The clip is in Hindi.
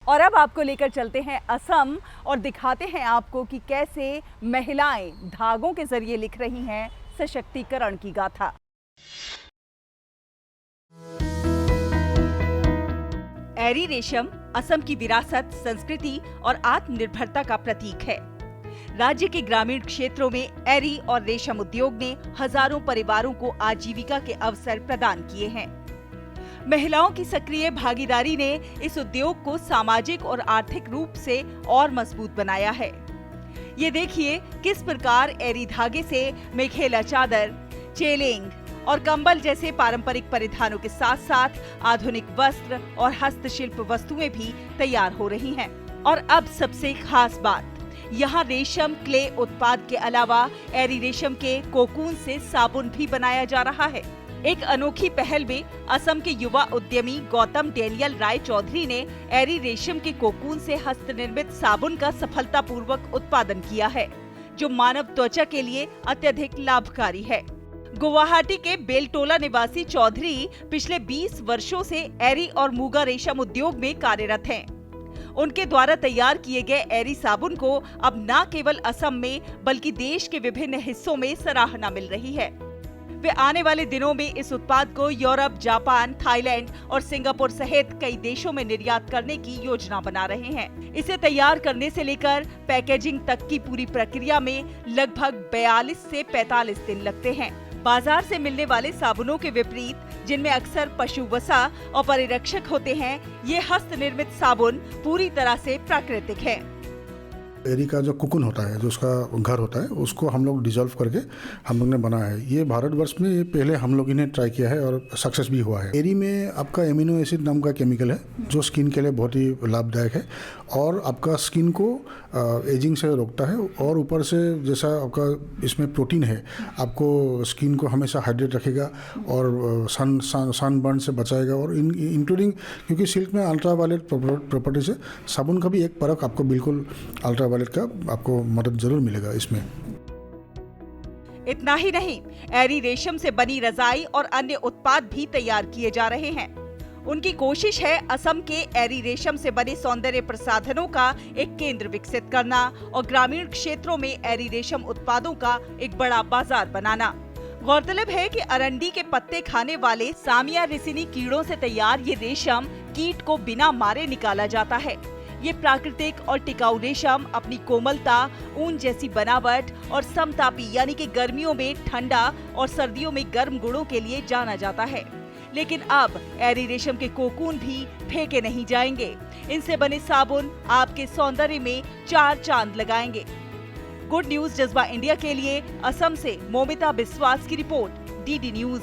और अब आपको लेकर चलते हैं असम और दिखाते हैं आपको कि कैसे महिलाएं धागों के जरिए लिख रही हैं सशक्तिकरण की गाथा। एरी रेशम असम की विरासत, संस्कृति और आत्मनिर्भरता का प्रतीक है। राज्य के ग्रामीण क्षेत्रों में एरी और रेशम उद्योग ने हजारों परिवारों को आजीविका के अवसर प्रदान किए हैं। महिलाओं की सक्रिय भागीदारी ने इस उद्योग को सामाजिक और आर्थिक रूप से और मजबूत बनाया है। ये देखिए किस प्रकार एरी धागे से मेखेला चादर, चेलेंग और कंबल जैसे पारंपरिक परिधानों के साथ साथ आधुनिक वस्त्र और हस्तशिल्प वस्तुएं भी तैयार हो रही हैं। और अब सबसे खास बात, यहाँ रेशम क्ले उत्पाद के अलावा एरी रेशम के कोकून से साबुन भी बनाया जा रहा है। एक अनोखी पहल में असम के युवा उद्यमी गौतम डेनियल राय चौधरी ने एरी रेशम के कोकून से हस्तनिर्मित साबुन का सफलतापूर्वक उत्पादन किया है, जो मानव त्वचा के लिए अत्यधिक लाभकारी है। गुवाहाटी के बेलटोला निवासी चौधरी पिछले 20 वर्षों से एरी और मूगा रेशम उद्योग में कार्यरत हैं। उनके द्वारा तैयार किए गए एरी साबुन को अब न केवल असम में बल्कि देश के विभिन्न हिस्सों में सराहना मिल रही है। वे आने वाले दिनों में इस उत्पाद को यूरोप, जापान, थाईलैंड और सिंगापुर सहित कई देशों में निर्यात करने की योजना बना रहे हैं। इसे तैयार करने से लेकर पैकेजिंग तक की पूरी प्रक्रिया में लगभग 42 से 45 दिन लगते हैं। बाजार से मिलने वाले साबुनों के विपरीत, जिनमें अक्सर पशु वसा और परिरक्षक होते हैं, ये हस्त निर्मित साबुन पूरी तरह से प्राकृतिक है। एरी का जो कुकुन होता है, जो उसका घर होता है, उसको हम लोग डिजॉल्व करके हम लोग ने बनाया है। ये भारतवर्ष में ये पहले हम लोग इन्हें ट्राई किया है और सक्सेस भी हुआ है। एरी में आपका एमिनो एसिड नाम का केमिकल है जो स्किन के लिए बहुत ही लाभदायक है और आपका स्किन को एजिंग से रोकता है। और ऊपर से जैसा आपका इसमें प्रोटीन है, आपको स्किन को हमेशा हाइड्रेट रखेगा और सन बर्न से बचाएगा। और इंक्लूडिंग क्योंकि सिल्क में अल्ट्रावायलेट प्रॉपर्टीज है, साबुन का भी एक परख आपको बिल्कुल अल्ट्रावायलेट का आपको मदद जरूर मिलेगा इसमें। इतना ही नहीं, एरी रेशम से बनी रजाई और अन्य उत्पाद भी तैयार किए जा रहे हैं। उनकी कोशिश है असम के एरी रेशम से बने सौंदर्य प्रसाधनों का एक केंद्र विकसित करना और ग्रामीण क्षेत्रों में एरी रेशम उत्पादों का एक बड़ा बाजार बनाना। गौरतलब है कि अरंडी के पत्ते खाने वाले सामिया रिसिनी कीड़ों से तैयार ये रेशम कीट को बिना मारे निकाला जाता है। ये प्राकृतिक और टिकाऊ रेशम अपनी कोमलता, ऊन जैसी बनावट और समतापी यानी कि गर्मियों में ठंडा और सर्दियों में गर्म गुणों के लिए जाना जाता है। लेकिन अब एरी रेशम के कोकून भी फेंके नहीं जाएंगे। इनसे बने साबुन आपके सौंदर्य में 4 चांद लगाएंगे। गुड न्यूज जज्बा इंडिया के लिए असम से मोमिता बिस्वास की रिपोर्ट, डीडी न्यूज।